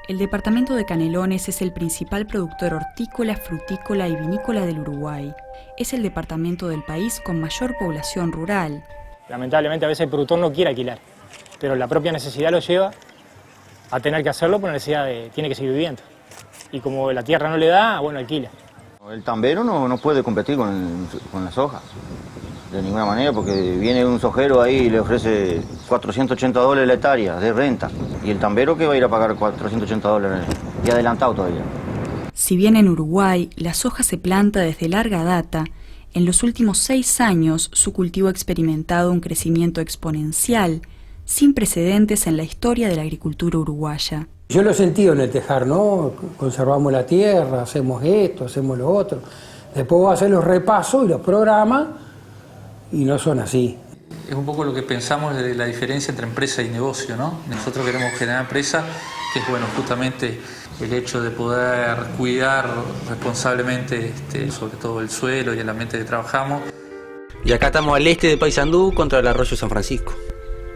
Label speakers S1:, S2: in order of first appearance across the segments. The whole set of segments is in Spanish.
S1: El departamento de Canelones es el principal productor hortícola, frutícola y vinícola del Uruguay. Es el departamento del país con mayor población rural.
S2: Lamentablemente a veces el productor no quiere alquilar, pero la propia necesidad lo lleva a tener que hacerlo por la necesidad de tiene que seguir viviendo. Y como la tierra no le da, bueno, alquila.
S3: El tambero no puede competir con la soja, de ninguna manera, porque viene un sojero ahí y le ofrece $480 la hectárea de renta. Y el tambero, ¿qué va a ir a pagar $480 y adelantado todavía?
S1: Si bien en Uruguay la soja se planta desde larga data, en los últimos 6 años su cultivo ha experimentado un crecimiento exponencial, sin precedentes en la historia de la agricultura uruguaya.
S4: Yo lo he sentido en el tejar, ¿no? Conservamos la tierra, hacemos esto, hacemos lo otro. Después vos haces los repasos y los programas y no son así.
S5: Es un poco lo que pensamos de la diferencia entre empresa y negocio, ¿no? Nosotros queremos generar empresa, que es bueno, justamente el hecho de poder cuidar responsablemente, sobre todo el suelo y el ambiente que trabajamos.
S6: Y acá estamos al este de Paysandú contra el arroyo San Francisco.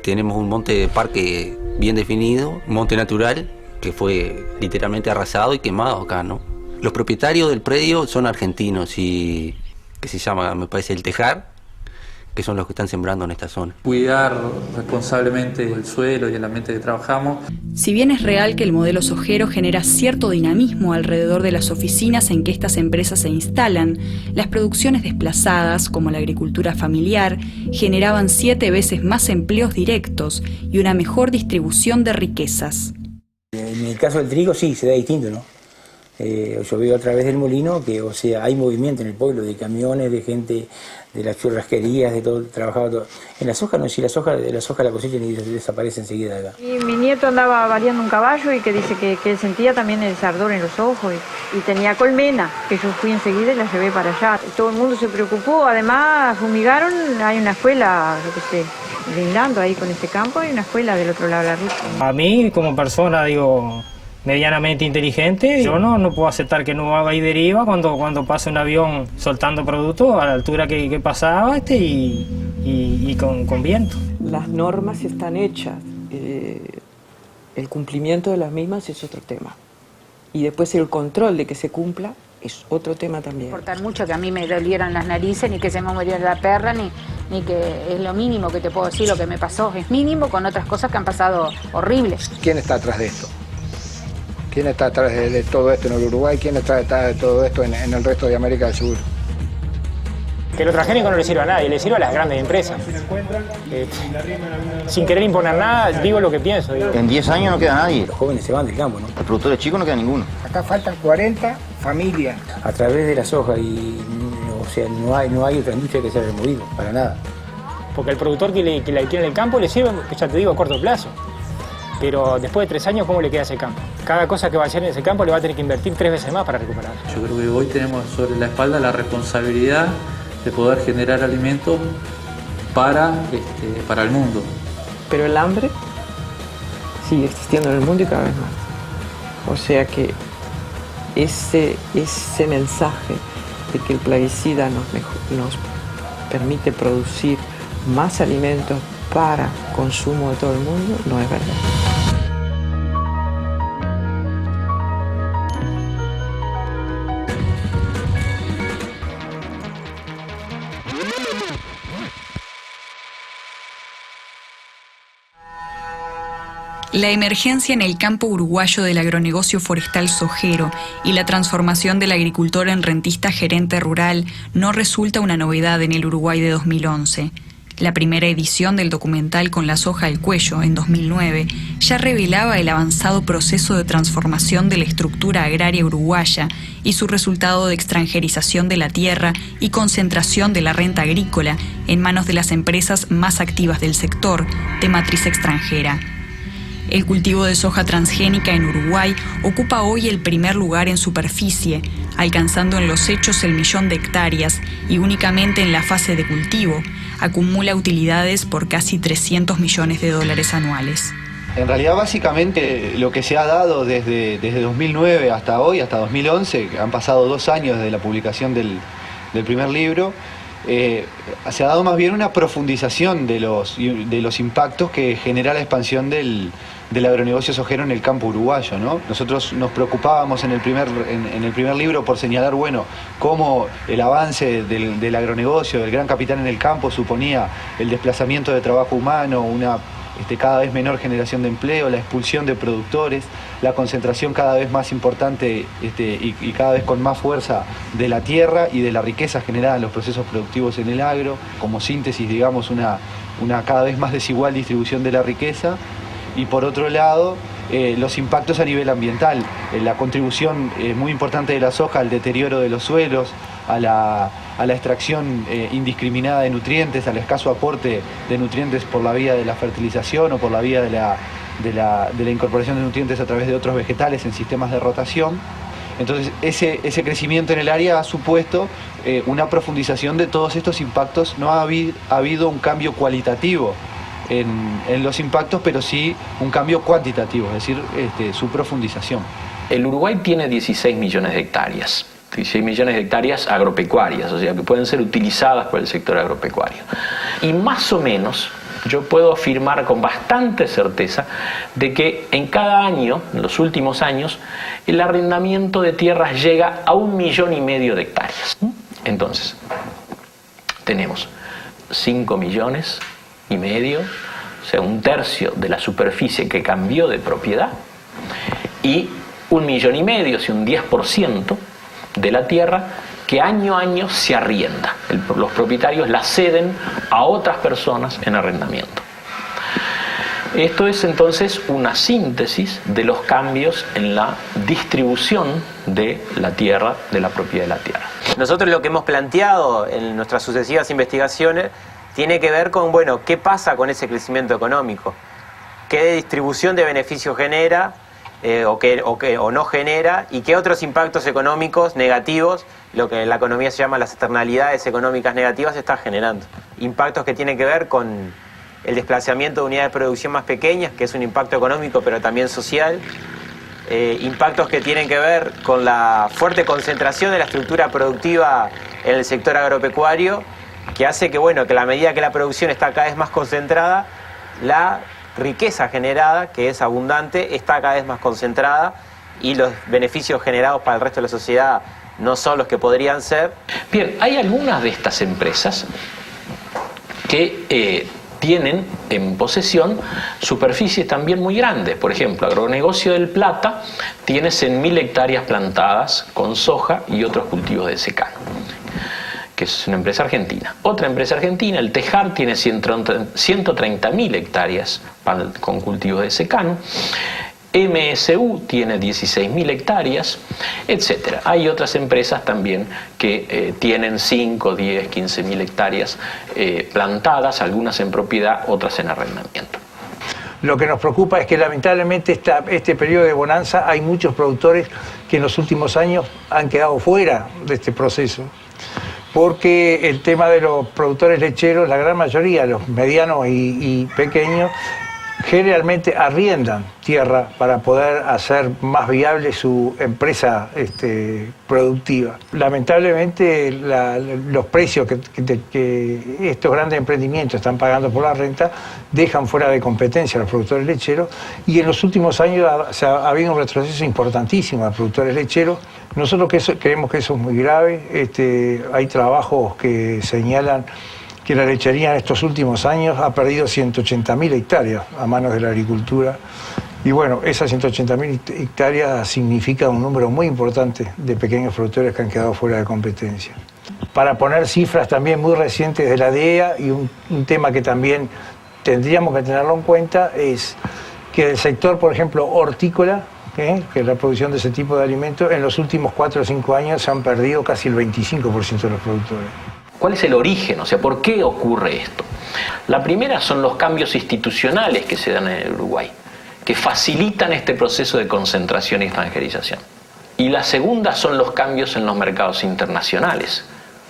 S6: Tenemos un monte de parque bien definido, un monte natural que fue literalmente arrasado y quemado acá, ¿no? Los propietarios del predio son argentinos y que se llama, me parece, el Tejar, que son los que están sembrando en esta zona.
S5: Cuidar responsablemente el suelo y el ambiente que trabajamos.
S1: Si bien es real que el modelo sojero genera cierto dinamismo alrededor de las oficinas en que estas empresas se instalan, las producciones desplazadas, como la agricultura familiar, generaban 7 veces más empleos directos y una mejor distribución de riquezas.
S4: En el caso del trigo sí, se da distinto, ¿no? Yo veo a través del molino que, o sea, hay movimiento en el pueblo de camiones, de gente, de las churrasquerías, de todo, trabajaba todo. En la soja no, si la soja la cosechan y desaparece enseguida de acá.
S7: Y mi nieto andaba variando un caballo y que dice que él sentía también el ardor en los ojos y tenía colmena, que yo fui enseguida y la llevé para allá. Todo el mundo se preocupó, además fumigaron, hay una escuela, yo qué sé, brindando ahí con este campo, hay una escuela del otro lado de la ruta.
S2: A mí, como persona, digo, medianamente inteligente, yo no puedo aceptar que no haga ahí deriva cuando pase un avión soltando productos a la altura que pasaba y con viento.
S8: Las normas están hechas, el cumplimiento de las mismas es otro tema. Y después el control de que se cumpla es otro tema también.
S9: No importa mucho que a mí me dolieran las narices, ni que se me muriera la perra, ni que es lo mínimo que te puedo decir lo que me pasó. Es mínimo con otras cosas que han pasado horribles.
S10: ¿Quién está atrás de esto? ¿Quién está atrás de todo esto en el Uruguay? ¿Quién está detrás de todo esto en el resto de América del Sur?
S2: Que lo transgénico no le sirve a nadie, le sirve a las grandes empresas. Sin querer imponer nada, digo lo que pienso.
S3: En 10 años no queda nadie.
S4: Los jóvenes se van del campo, ¿no?
S3: Los productores chicos no queda ninguno.
S10: Acá faltan 40 familias.
S4: A través de la soja y, o sea, no hay otra industria que se haya removido, para nada.
S2: Porque el productor que la tiene en el campo le sirve, ya te digo, a corto plazo. Pero después de 3 años, ¿cómo le queda ese campo? Cada cosa que va a hacer en ese campo le va a tener que invertir 3 veces más para recuperar.
S5: Yo creo que hoy tenemos sobre la espalda la responsabilidad de poder generar alimentos para el mundo.
S8: Pero el hambre sigue existiendo en el mundo y cada vez más. O sea que ese mensaje de que el plaguicida nos permite producir más alimentos para consumo de todo el mundo no es verdad.
S1: La emergencia en el campo uruguayo del agronegocio forestal sojero y la transformación del agricultor en rentista gerente rural no resulta una novedad en el Uruguay de 2011. La primera edición del documental Con la soja al cuello, en 2009, ya revelaba el avanzado proceso de transformación de la estructura agraria uruguaya y su resultado de extranjerización de la tierra y concentración de la renta agrícola en manos de las empresas más activas del sector, de matriz extranjera. El cultivo de soja transgénica en Uruguay ocupa hoy el primer lugar en superficie, alcanzando en los hechos el 1.000.000 de hectáreas y únicamente en la fase de cultivo acumula utilidades por casi $300 millones anuales.
S11: En realidad, básicamente, lo que se ha dado desde 2009 hasta hoy, hasta 2011, han pasado 2 años desde la publicación del primer libro, se ha dado más bien una profundización de los impactos que genera la expansión del agronegocio sojero en el campo uruguayo, ¿no? Nosotros nos preocupábamos en el primer libro por señalar, bueno, cómo el avance del agronegocio, del gran capital en el campo, suponía el desplazamiento de trabajo humano, una cada vez menor generación de empleo, la expulsión de productores, la concentración cada vez más importante y cada vez con más fuerza de la tierra y de la riqueza generada en los procesos productivos en el agro, como síntesis, digamos, una cada vez más desigual distribución de la riqueza. Y por otro lado, los impactos a nivel ambiental, la contribución muy importante de la soja al deterioro de los suelos, a la extracción indiscriminada de nutrientes, al escaso aporte de nutrientes por la vía de la fertilización o por la vía de la incorporación de nutrientes a través de otros vegetales en sistemas de rotación. Entonces ese crecimiento en el área ha supuesto una profundización de todos estos impactos. No ha habido un cambio cualitativo en los impactos, pero sí un cambio cuantitativo, es decir, su profundización.
S12: El Uruguay tiene 16 millones de hectáreas. 16 millones de hectáreas agropecuarias, o sea, que pueden ser utilizadas por el sector agropecuario. Y más o menos, yo puedo afirmar con bastante certeza de que en cada año, en los últimos años, el arrendamiento de tierras llega a 1,5 millones de hectáreas. Entonces, tenemos 5,5 millones, o sea, 1/3 de la superficie que cambió de propiedad, y 1,5 millones, o sea, un 10%, de la tierra que año a año se arrienda. Los propietarios la ceden a otras personas en arrendamiento. Esto es entonces una síntesis de los cambios en la distribución de la tierra, de la propiedad de la tierra.
S13: Nosotros lo que hemos planteado en nuestras sucesivas investigaciones tiene que ver con, bueno, ¿qué pasa con ese crecimiento económico? ¿Qué distribución de beneficios genera? O no genera, y qué otros impactos económicos negativos, lo que en la economía se llama las externalidades económicas negativas, está generando. Impactos que tienen que ver con el desplazamiento de unidades de producción más pequeñas, que es un impacto económico pero también social. Impactos que tienen que ver con la fuerte concentración de la estructura productiva en el sector agropecuario, que hace que, bueno, que a la medida que la producción está cada vez más concentrada, la riqueza generada, que es abundante, está cada vez más concentrada, y los beneficios generados para el resto de la sociedad no son los que podrían ser.
S12: Bien, hay algunas de estas empresas que tienen en posesión superficies también muy grandes. Por ejemplo, Agronegocio del Plata tiene 100.000 hectáreas plantadas con soja y otros cultivos de secano, que es una empresa argentina. Otra empresa argentina, el Tejar, tiene 130.000 hectáreas con cultivos de secano. MSU tiene 16.000 hectáreas, etc. Hay otras empresas también que tienen 5, 10, 15.000 hectáreas plantadas, algunas en propiedad, otras en arrendamiento.
S4: Lo que nos preocupa es que lamentablemente este periodo de bonanza hay muchos productores que en los últimos años han quedado fuera de este proceso, porque el tema de los productores lecheros, la gran mayoría, los medianos y pequeños, generalmente arriendan tierra para poder hacer más viable su empresa productiva. Lamentablemente los precios que estos grandes emprendimientos están pagando por la renta dejan fuera de competencia a los productores lecheros, y en los últimos años ha habido un retroceso importantísimo a los productores lecheros. Nosotros creemos que eso es muy grave. Hay trabajos que señalan que la lechería en estos últimos años ha perdido 180.000 hectáreas a manos de la agricultura. Y bueno, esas 180.000 hectáreas significa un número muy importante de pequeños productores que han quedado fuera de competencia. Para poner cifras también muy recientes de la DEA, y un tema que también tendríamos que tenerlo en cuenta, es que el sector, por ejemplo, hortícola, que es la producción de ese tipo de alimentos, en los últimos 4 o 5 años se han perdido casi el 25% de los productores.
S12: ¿Cuál es el origen? O sea, ¿por qué ocurre esto? La primera son los cambios institucionales que se dan en el Uruguay, que facilitan este proceso de concentración y extranjerización. Y la segunda son los cambios en los mercados internacionales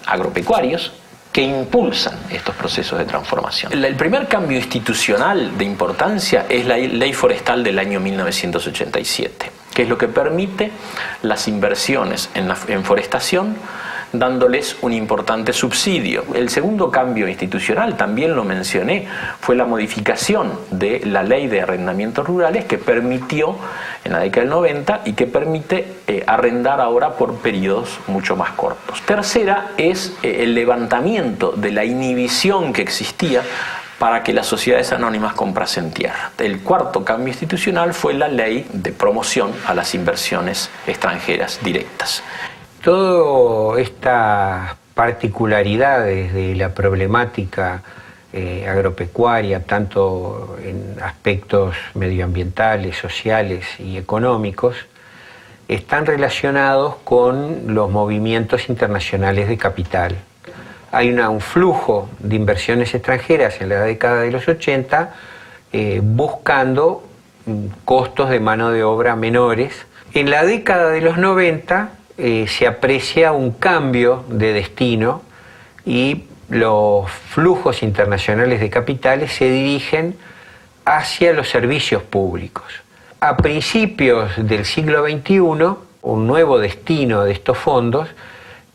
S12: agropecuarios que impulsan estos procesos de transformación. El primer cambio institucional de importancia es la Ley Forestal del año 1987, que es lo que permite las inversiones en forestación dándoles un importante subsidio. El segundo cambio institucional, también lo mencioné, fue la modificación de la ley de arrendamientos rurales que permitió en la década del 90 y que permite arrendar ahora por periodos mucho más cortos. Tercera es el levantamiento de la inhibición que existía para que las sociedades anónimas comprasen tierra. El cuarto cambio institucional fue la ley de promoción a las inversiones extranjeras directas.
S14: Todas estas particularidades de la problemática agropecuaria, tanto en aspectos medioambientales, sociales y económicos, están relacionados con los movimientos internacionales de capital. Hay un flujo de inversiones extranjeras en la década de los 80 buscando costos de mano de obra menores. En la década de los 90 se aprecia un cambio de destino y los flujos internacionales de capitales se dirigen hacia los servicios públicos. A principios del siglo XXI, un nuevo destino de estos fondos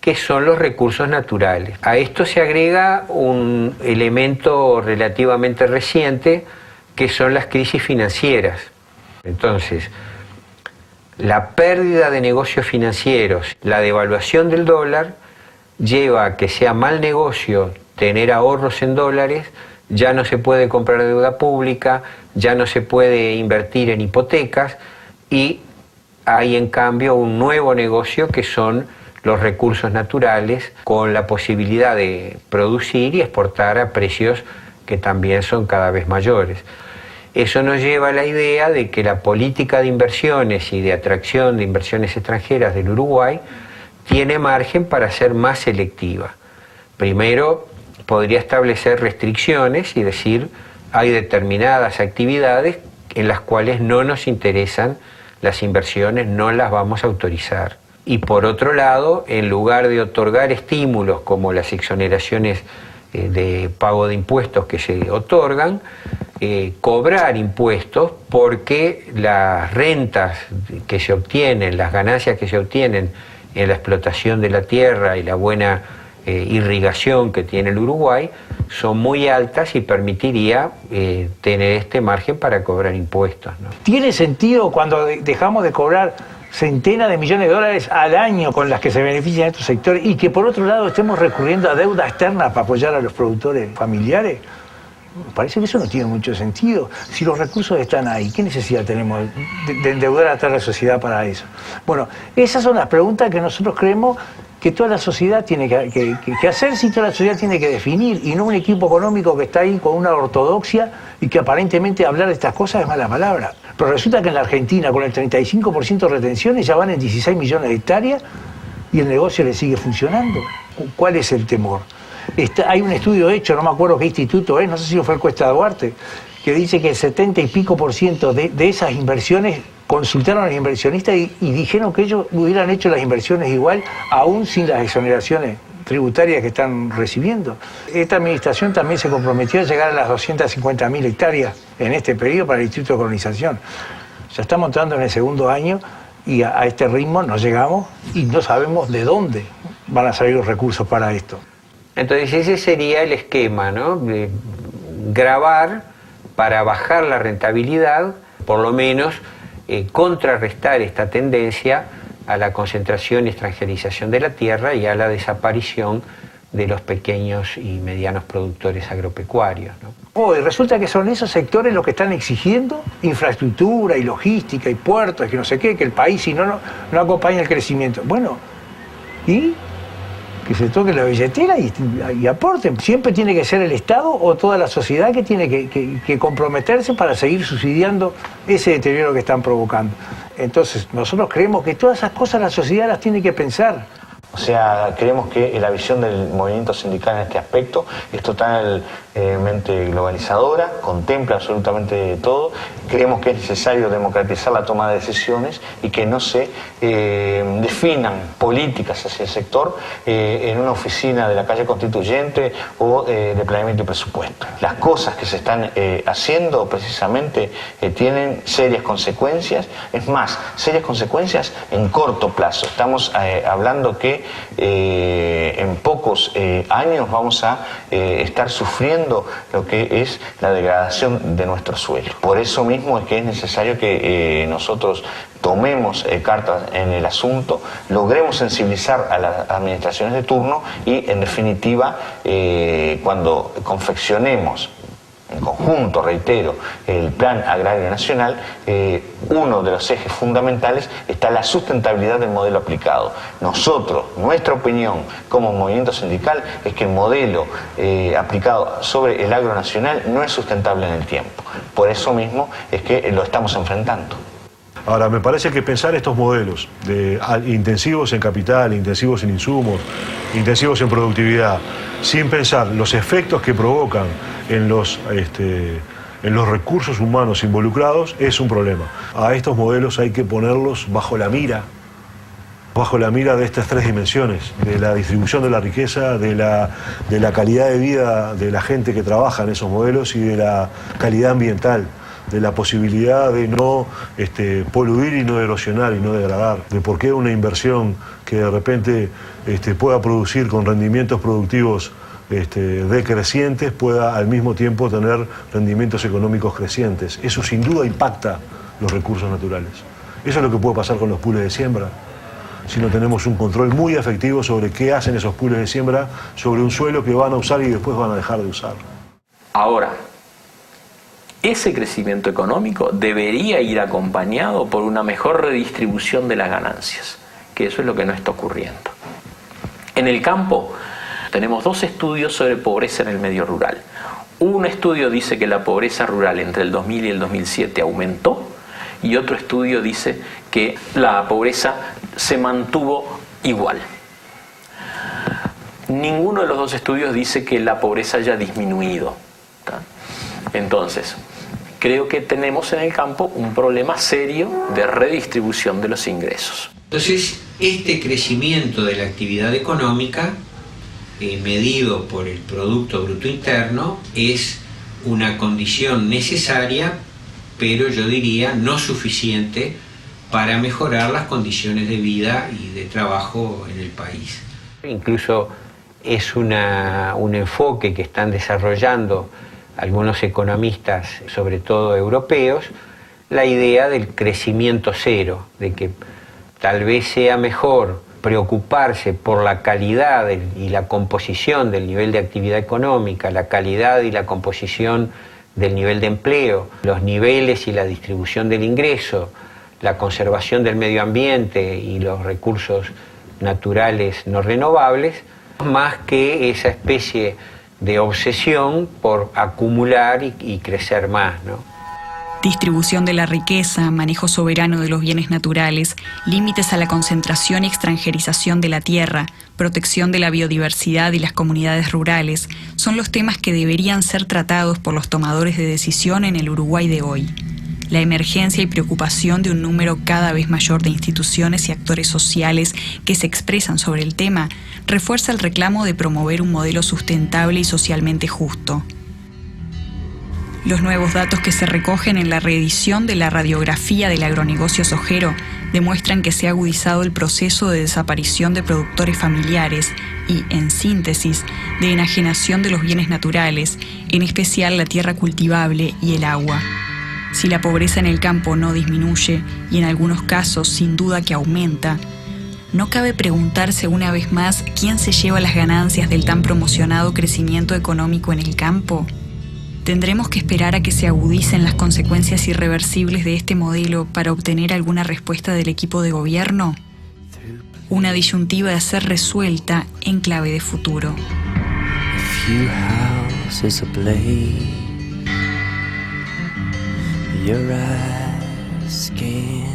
S14: que son los recursos naturales. A esto se agrega un elemento relativamente reciente, que son las crisis financieras. Entonces, la pérdida de negocios financieros, la devaluación del dólar, lleva a que sea mal negocio tener ahorros en dólares, ya no se puede comprar deuda pública, ya no se puede invertir en hipotecas, y hay en cambio un nuevo negocio que son los recursos naturales, con la posibilidad de producir y exportar a precios que también son cada vez mayores. Eso nos lleva a la idea de que la política de inversiones y de atracción de inversiones extranjeras del Uruguay tiene margen para ser más selectiva. Primero, podría establecer restricciones y decir, hay determinadas actividades en las cuales no nos interesan las inversiones, no las vamos a autorizar. Y por otro lado, en lugar de otorgar estímulos como las exoneraciones de pago de impuestos que se otorgan, cobrar impuestos, porque las rentas que se obtienen, las ganancias que se obtienen en la explotación de la tierra y la buena irrigación que tiene el Uruguay son muy altas y permitiría tener este margen para cobrar impuestos, ¿no?
S15: ¿Tiene sentido cuando dejamos de cobrar centenas de millones de dólares al año con las que se benefician estos sectores y que por otro lado estemos recurriendo a deuda externa para apoyar a los productores familiares? Me parece que eso no tiene mucho sentido. Si los recursos están ahí, ¿qué necesidad tenemos de endeudar a toda la sociedad para eso? Bueno, esas son las preguntas que nosotros creemos que toda la sociedad tiene que hacer, si toda la sociedad tiene que definir, y no un equipo económico que está ahí con una ortodoxia y que aparentemente hablar de estas cosas es mala palabra. Pero resulta que en la Argentina, con el 35% de retenciones, ya van en 16 millones de hectáreas y el negocio le sigue funcionando. ¿Cuál es el temor? Hay un estudio hecho, no me acuerdo qué instituto es, no sé si fue el Cuesta Duarte, que dice que el 70 y pico % de esas inversiones consultaron a los inversionistas y dijeron que ellos hubieran hecho las inversiones igual, aún sin las exoneraciones tributarias que están recibiendo. Esta administración también se comprometió a llegar a las 250.000 hectáreas en este periodo para el Instituto de Colonización. Ya estamos entrando en el segundo año y a este ritmo no llegamos y no sabemos de dónde van a salir los recursos para esto.
S14: Entonces ese sería el esquema, ¿no? De grabar para bajar la rentabilidad, por lo menos contrarrestar esta tendencia a la concentración y extranjerización de la tierra y a la desaparición de los pequeños y medianos productores agropecuarios, ¿no?
S15: Hoy resulta que son esos sectores los que están exigiendo infraestructura y logística y puertos, que no sé qué, que el país si no acompaña el crecimiento. Bueno, ¿y? Que se toque la billetera y aporten. Siempre tiene que ser el Estado o toda la sociedad que tiene que comprometerse para seguir subsidiando ese deterioro que están provocando. Entonces, nosotros creemos que todas esas cosas la sociedad las tiene que pensar.
S16: O sea, creemos que la visión del movimiento sindical en este aspecto es total mente globalizadora, contempla absolutamente todo. Creemos que es necesario democratizar la toma de decisiones y que no se definan políticas hacia el sector en una oficina de la calle Constituyente o de planeamiento y presupuesto. Las cosas que se están haciendo precisamente tienen serias consecuencias, es más, serias consecuencias en corto plazo. Estamos hablando que en pocos años vamos a estar sufriendo lo que es la degradación de nuestro suelo. Por eso mismo es que es necesario que nosotros tomemos cartas en el asunto, logremos sensibilizar a las administraciones de turno y, en definitiva, cuando confeccionemos en conjunto, reitero, el Plan Agrario Nacional, uno de los ejes fundamentales está la sustentabilidad del modelo aplicado. Nosotros, nuestra opinión como movimiento sindical es que el modelo aplicado sobre el agro nacional no es sustentable en el tiempo. Por eso mismo es que lo estamos enfrentando.
S17: Ahora, me parece que pensar estos modelos de intensivos en capital, intensivos en insumos, intensivos en productividad, sin pensar los efectos que provocan en los recursos humanos involucrados, es un problema. A estos modelos hay que ponerlos bajo la mira de estas tres dimensiones, de la distribución de la riqueza, de la calidad de vida de la gente que trabaja en esos modelos y de la calidad ambiental, de la posibilidad de no poluir y no erosionar y no degradar, de por qué una inversión que de repente pueda producir con rendimientos productivos decrecientes pueda al mismo tiempo tener rendimientos económicos crecientes. Eso sin duda impacta los recursos naturales. Eso es lo que puede pasar con los pools de siembra, si no tenemos un control muy efectivo sobre qué hacen esos pools de siembra sobre un suelo que van a usar y después van a dejar de usar.
S12: Ahora, ese crecimiento económico debería ir acompañado por una mejor redistribución de las ganancias, que eso es lo que no está ocurriendo. En el campo tenemos dos estudios sobre pobreza en el medio rural. Un estudio dice que la pobreza rural entre el 2000 y el 2007 aumentó, y otro estudio dice que la pobreza se mantuvo igual. Ninguno de los dos estudios dice que la pobreza haya disminuido. Entonces, creo que tenemos en el campo un problema serio de redistribución de los ingresos.
S14: Entonces, este crecimiento de la actividad económica, medido por el Producto Bruto Interno, es una condición necesaria, pero yo diría no suficiente para mejorar las condiciones de vida y de trabajo en el país. Incluso es un enfoque que están desarrollando algunos economistas, sobre todo europeos, la idea del crecimiento cero, de que tal vez sea mejor preocuparse por la calidad y la composición del nivel de actividad económica, la calidad y la composición del nivel de empleo, los niveles y la distribución del ingreso, la conservación del medio ambiente y los recursos naturales no renovables, más que esa especie de obsesión por acumular y crecer más, ¿no?
S1: Distribución de la riqueza, manejo soberano de los bienes naturales, límites a la concentración y extranjerización de la tierra, protección de la biodiversidad y las comunidades rurales, son los temas que deberían ser tratados por los tomadores de decisión en el Uruguay de hoy. La emergencia y preocupación de un número cada vez mayor de instituciones y actores sociales que se expresan sobre el tema refuerza el reclamo de promover un modelo sustentable y socialmente justo. Los nuevos datos que se recogen en la reedición de la radiografía del agronegocio sojero demuestran que se ha agudizado el proceso de desaparición de productores familiares y, en síntesis, de enajenación de los bienes naturales, en especial la tierra cultivable y el agua. Si la pobreza en el campo no disminuye, y en algunos casos sin duda que aumenta, ¿no cabe preguntarse una vez más quién se lleva las ganancias del tan promocionado crecimiento económico en el campo? ¿Tendremos que esperar a que se agudicen las consecuencias irreversibles de este modelo para obtener alguna respuesta del equipo de gobierno? Una disyuntiva de ser resuelta en clave de futuro.
S18: You're asking